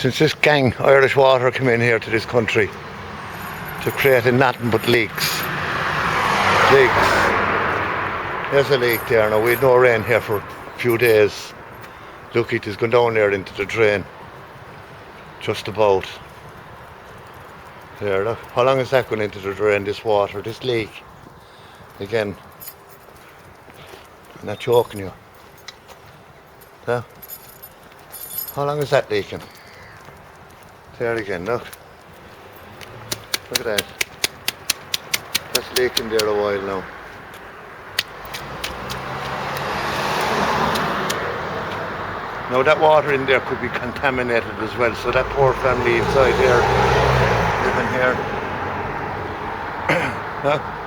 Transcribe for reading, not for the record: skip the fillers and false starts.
Since this gang, Irish Water, came in here to this country to create nothing but leaks. Leaks. There's a leak there now. We had no rain here for a few days. Look, it has gone down there into the drain. Just about. There, look. How long is that going into the drain, this water, this leak? Again. I'm not joking you. Yeah. How long is that leaking? There again, look. Look at that. That's leaking there a while now. Now that water in there could be contaminated as well, so that poor family inside here, living here. Huh?